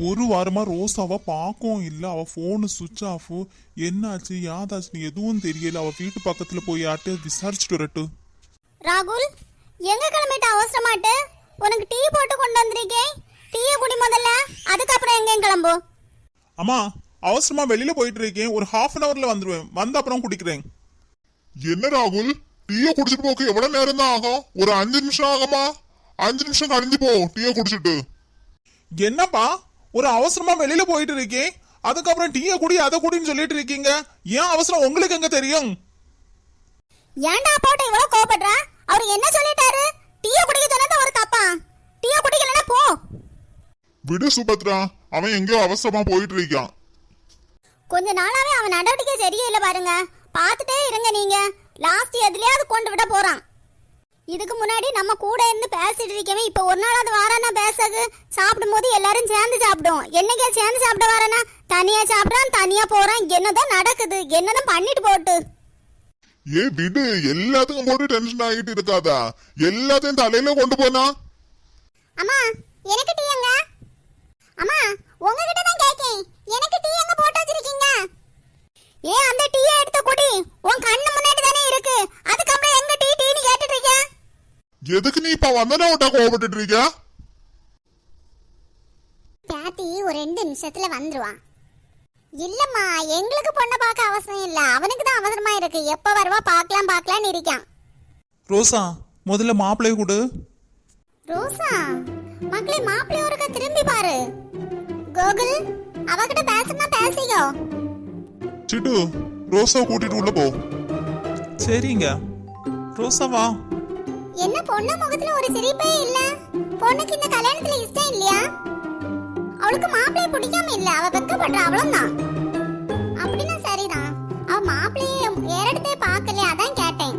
ஒரு வாரமா ரோசாவை பார்க்கவும் இல்லை. அவ போனு சுவிட்ச் ஆஃப். என்னாச்சு யாதாச்சுன்னு எதுவும் தெரியல. அவ வீட்டு பக்கத்துல போய் யார்ட்டு விசாரிச்சுட்டு வரட்டு. ராகுல், எங்க கிளம்பிட்ட அவசரமாட்டு? உனக்கு டீ போட்டு கொண்டு வந்திருக்கேன், டீயை குடி முதல்ல, அதுக்கப்புறம் எங்க கிளம்பு. அம்மா, அவசரமா வெளியில போயிட்டு இருக்கேன், ஒரு ஹாஃப் அன் அவர்ல வந்துருவேன், வந்த அப்புறம் குடிக்கிறேன். என்ன ராகுல், டீயை குடிச்சிட்டு போக்கு எவ்வளவு நேரம் தான் ஆகும்? ஒரு 5 நிமிஷம் ஆகுமா? 5 நிமிஷம் கழிஞ்சு போ டீயை குடிச்சிட்டு. என்னப்பா, ஒரு அவசரமா வெளியில போயிட்டு இருக்கேன், அதுக்கப்புறம் டீயை குடி அதை குடின்னு சொல்லிட்டு இருக்கீங்க. ஏன் அவசரம் உங்களுக்கு எங்க தெரியும்? ஏன்டா போட்டு இவ்வளவு கோபப்படுறா? அவரு என்ன சொல்லிட்டாரு? டீயை குடிக்க சொன்னது ஒரு தப்பா? டீயை குடிக்கலன்னா போ. விடு சுபத்ரா, அவன் எங்கேயோ அவசரமா போயிட்டு இருக்கான். கொஞ்ச நாளாவே அவன் நடவடிக்கை சரியில்லை பாருங்க, பார்த்துட்டே இருங்க நீங்க. லாஸ்ட் எதுலயாவது கொண்டு விட போறான். இதுக்கு முன்னாடி நம்ம கூட இருந்து பேசிட்டு இருக்கவே, இப்ப ஒரு நாளாவது வாரானா பேசது? சாப்பிடும் போது எல்லாரும் சேர்ந்து சாப்பிடுவோம். என்னைக்கே சேர்ந்து சாப்பிட வாரானா? தனியா சாப்பிடான், தனியா போறான். என்னதான் நடக்குது? என்னதான் பண்ணிட்டு போட்டு. ஏ விடு, எல்லாத்துக்கும் போட்டு டென்ஷன் ஆகிட்டு இருக்காதா? எல்லாத்தையும் தலையில கொண்டு போனா. அம்மா, எனக்கு டீ எங்க? அம்மா, உங்ககிட்ட தான் கேக்கேன், எனக்கு டீ எங்க போட்டு வச்சிருக்கீங்க? ஏ, அந்த டீயை எடுத்து குடி, உன் கண்ணு முன்னாடி தானே இருக்கு. அதுக்கப்புறம் எங்க டீ டீன்னு கேட்டுட்டு இருக்க? எதுக்கு நீ இப்ப வந்தனா விட்டா கோபப்பட்டு இருக்க? பாத்தி ஒரு 2 நிமிஷத்துல வந்துருவான். இல்லம்மா, எங்களுக்கு பொண்ணை பார்க்க அவசரம் இல்ல, அவனுக்கு தான் அவசரமா இருக்கு. எப்ப வருவா பார்க்கலாம் பார்க்கலான்னு இருக்கான். ரோசா, முதல்ல மாப்பிள்ளைய கொடு. ரோசா, மக்களே மாப்பிள்ளை ஒருக்க திரும்பி பாரு. கோகுல், அவகிட்ட பேசணும்னா பேசிக்கோ. சிட்டு, ரோசா கூட்டிட்டு உள்ள போ. சரிங்க. ரோசா வா. என்ன பொண்ணு முகத்துல ஒரு சிரிப்பே இல்ல? பொண்ணுக்கு இந்த கல்யாணத்துல இஷ்டம் இல்லையா? அவளுக்கு மாப்பிள்ளைய பிடிக்காம இல்ல, அவ வெக்கப்படுறா, அவ்வளவுதான். அப்படின்னா சரிதான், அவ மாப்பிள்ளைய ஏறெடுத்தே பார்க்கல, அதான் கேட்டேன்.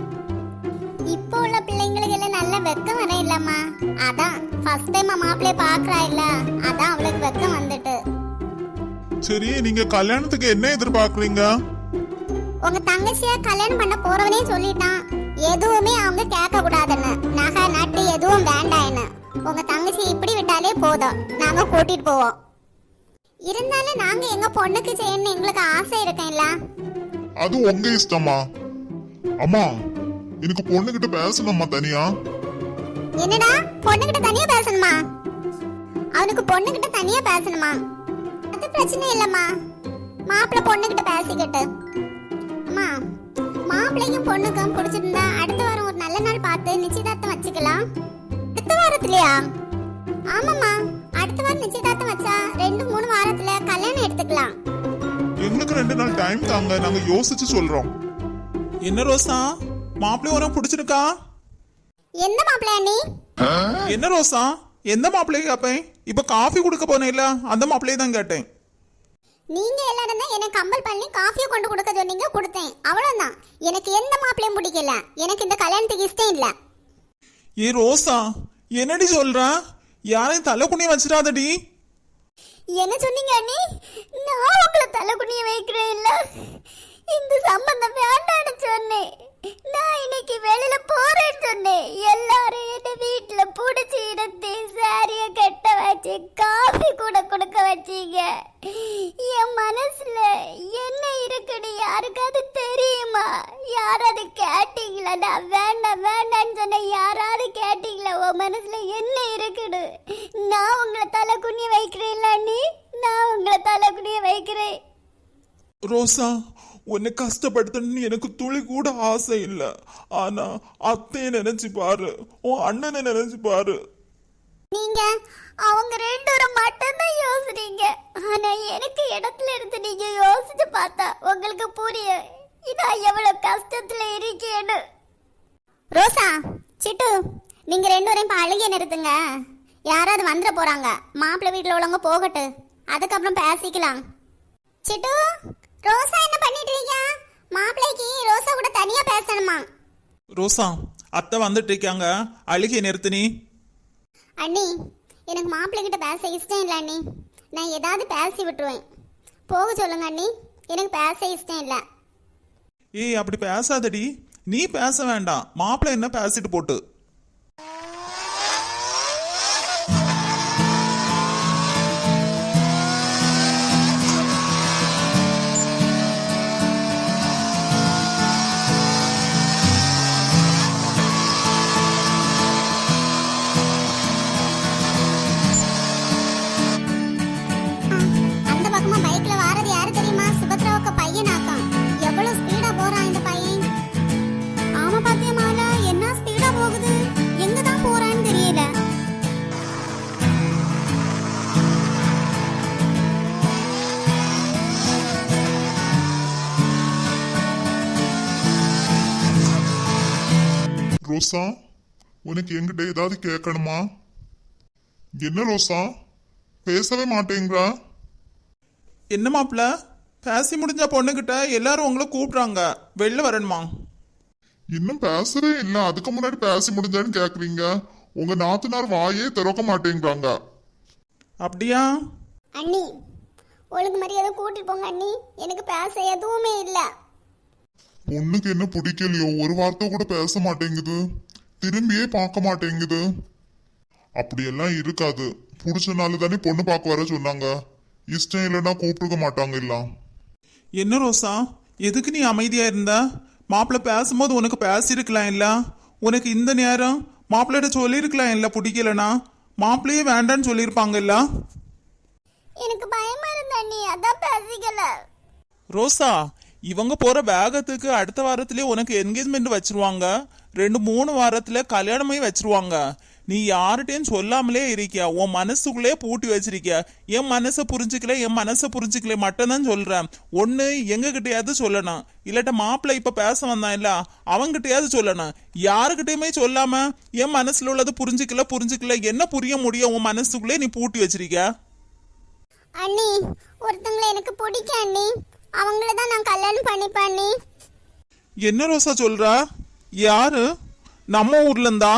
இப்போ உள்ள பிள்ளைங்களுக்கு எல்லாம் நல்ல வெக்கம் வர இல்லம்மா, அதான் ஃபர்ஸ்ட் டைம் மாப்பிள்ளைய பாக்குறா இல்ல, அதான் அவளுக்கு வெக்கம் வந்துட்டு. சரி, நீங்க கல்யாணத்துக்கு என்ன எதிர்பார்க்கறீங்க? உங்க தங்கச்சிய கல்யாணம் பண்ண போறவனே சொல்லிட்டான், எதுவுமே அவங்க கேட்க கூடாதுன்னு. நகை நட்டு எதுவும் வேண்டான்னு. உங்க தங்கச்சி இப்படி விட்டாலே போதும், நாங்க கூட்டிட்டு போவோம். இருந்தாலும் நாங்க எங்க பொண்ணுக்கு செய்யணும் எங்களுக்கு ஆசை இருக்கேன்ல. அது உங்க இஷ்டமா? அம்மா, எனக்கு பொண்ணுகிட்ட பேசணும்மா தனியா. என்னடா, பொண்ணுகிட்ட தனியா பேசணுமா? அவனுக்கு பொண்ணுகிட்ட தனியா பேசணுமா? அது பிரச்சனை இல்லம்மா, மாப்பிள்ளை பொண்ணுகிட்ட பேசிக்கிட்டு. அம்மா, மாப்பிள்ளைக்கும் பொண்ணுக்கும் பிடிச்சிருந்தா அடுத்த வாரம் ஒரு நல்ல நாள் பார்த்து நிச்சயதார்த்தம் வச்சுக்கலாம். அடுத்த வாரத்திலயா? ஆமாம்மா, அடுத்த வாரம் நிச்சயதார்த்தம் வச்சா 2-3 வாரத்துல கல்யாணம் எடுத்துக்கலாம். எங்களுக்கு 2 நாள் டைம் தாங்க, நாங்க யோசிச்சு சொல்றோம். என்ன ரோசா, மாப்பிள்ளை உனக்கு பிடிச்சிருக்கா? எந்த மாப்பிள்ளையா நீ? என்ன ரோசா, எந்த மாப்பிள்ளைய கேப்பேன்? இப்ப காஃபி கொடுக்க போனேன்ல, அந்த மாப்பிள்ளைய தான் கேட்டேன். நீங்க எல்லாரும் தான் எனக்கு கம்பல் பண்ணி காஃபியை கொண்டு கொடுக்க சொன்னீங்க, கொடுத்தேன், அவ்வளவுதான். எனக்கு எந்த மாப்பிள்ளையும் பிடிக்கல, எனக்கு இந்த கல்யாணத்துக்கு இஷ்டம் இல்ல. ஏ ரோசா, என்னடி சொல்ற? யாரையும் தலை குனிய வச்சிடாதடி. என்ன சொன்னீங்க அண்ணி? நான் உங்களை தலை குனிய வைக்கிறேன் இல்ல, இந்த சம்பந்தம் வேண்டான்னு சொன்னேன். நான் இன்னைக்கு வெளியில போறேன்னு சொன்னேன். எல்லாரும் என்ன வீட்டுல புடிச்சு இடத்தி சாரிய கட்ட வச்சு காஃபி கூட கொடுக்க வச்சீங்க. என் மனசுல என்ன இருக்குன்னு யாருக்காவது தெரியுமா? யாராவது கேட்டீங்களா? நான் வேண்டாம் வேண்டான்னு சொன்னேன், யாராவது கேட்டீங்களா உன் மனசுல என்ன இருக்குன்னு? நான் உங்களை தலை குனிய வைக்கிறேன்ல அண்ணி, நான் உங்களை தலை குனிய வைக்கிறேன். ரோசா, உன்னை கஷ்டப்படுத்தணும்னு எனக்கு துளி கூட ஆசை இல்ல. ஆனா அத்தையை நினைச்சு பாரு, உன் அண்ணனை நினைச்சு பாரு. நீங்க அவங்க 2 பேரும் மட்டும்தான் யோசிறீங்க, ஆனா எனக்கு இடத்துல இருந்து நீங்க யோசிச்சு பார்த்தா உங்களுக்கு புரியும் நான் எவ்வளவு கஷ்டத்துல இருக்கேன்னு. ரோசா, சிட்டு, நீங்க 2 பேரும் அழுகிய நிறுத்துங்க. யாராவது வந்துட போறாங்க, மாப்பிள்ளை வீட்டுல உள்ளவங்க போகட்டு, அதுக்கப்புறம் பேசிக்கலாம். சிட்டு, ரோசா என்ன பண்ணிட்டு இருக்கா? மாப்பிள்ளைக்கு ரோசா கூட தனியா பேசணுமா? ரோசா, அத்தை வந்துட்டு இருக்காங்க, அழுகிய நிறுத்தினி. அண்ணி, எனக்கு மாப்பிள்ளை கிட்ட பேச இஷ்டம் இல்லை அண்ணி, நான் ஏதாவது பேசி விட்டுருவேன். போக சொல்லுங்க அண்ணி, எனக்கு பேச இஷ்டம் இல்லை. ஏய், அப்படி பேசாதடி, நீ பேச வேண்டாம், மாப்பிள்ளை என்ன பேசிட்டு போட்டு. பையனாக்கான். எவ்வளவு ஸ்பீடா போறான் இந்த பையன். ஆமா பாத்தியா மாலா, என்ன ஸ்பீடா போகுது. எங்க தான் போறான்னு தெரியல. ரோசா, உனக்கு என்கிட்ட ஏதாவது கேட்கணுமா? என்ன ரோசா, பேசவே மாட்டேங்கிறா? என்ன மாப்பிள்ள, பேசி முடிஞ்ச பொண்ணுகிட்ட எல்லாரும் உங்களை கூப்பிடுறாங்க, வெளில வரணுமா? இன்னும் பேசவே இல்ல, அதுக்கு முன்னாடி பேசி முடிஞ்சான்னு கேக்குறீங்க. உங்க நாத்தனார் வாயே திறக்க மாட்டேங்கிறாங்க. அப்படியா? அண்ணி, ஒழுங்கு மரியாதை கூட்டிட்டு போங்க அண்ணி. எனக்கு பேச எதுவுமே இல்ல. பொண்ணுக்கு என்ன பிடிக்கலையோ, ஒரு வார்த்தை கூட பேச மாட்டேங்குது, திரும்பியே பார்க்க மாட்டேங்குது. அப்படியெல்லாம் இருக்காது. பிடிச்சனால தானே பொண்ணு பார்க்க வர சொன்னாங்க. இஷ்டம் இல்லைன்னா கூப்பிட்டுக்க மாட்டாங்க. இல்ல என்ன ரோசா, எதுக்கு நீ அமைதியா இருந்த? மாப்பிள்ள பேசும்போது உனக்கு பேசியிருக்கலாம் இல்ல? உனக்கு இந்த நேரம் மாப்பிள்ளைகிட்ட சொல்லியிருக்கலாம் இல்ல பிடிக்கலனா? மாப்பிள்ளையே வேண்டான்னு சொல்லியிருப்பாங்க இல்ல? எனக்கு பயமா இருந்த அண்ணி, அதான் பேசிக்கல. ரோசா, இவங்க போற வேகத்துக்கு அடுத்த வாரத்திலே உனக்கு என்கேஜ்மெண்ட் வச்சிருவாங்க. 2-3 வாரத்துல கல்யாணமே வச்சிருவாங்க. நீ யார்கிட்டயும் சொல்லாமலே இருக்கியா? உன் மனசுக்குள்ளே பூட்டி வச்சிருக்கியா? என் மனசை புரிஞ்சுக்கல மட்டும் தான் சொல்றேன். ஒண்ணு எங்க கிட்டயாவது சொல்லணும், இல்லாட்ட மாப்பிள்ளை இப்ப பேச வந்தான் இல்ல, அவங்கிட்டயாவது சொல்லணும். யாருக்கிட்டயுமே சொல்லாம என் மனசுல உள்ளது புரிஞ்சுக்கல என்ன புரிய முடியும்? உன் மனசுக்குள்ளே நீ பூட்டி வச்சிருக்க. அண்ணி, ஒருத்தங்களை எனக்கு பிடிக்கும் அண்ணி. அவங்கள தான் நான் கல்யாணம் பண்ணிப்பேன் அண்ணி. என்ன ரோசா சொல்றா? யாரு? நம்ம ஊர்ல இருந்தா?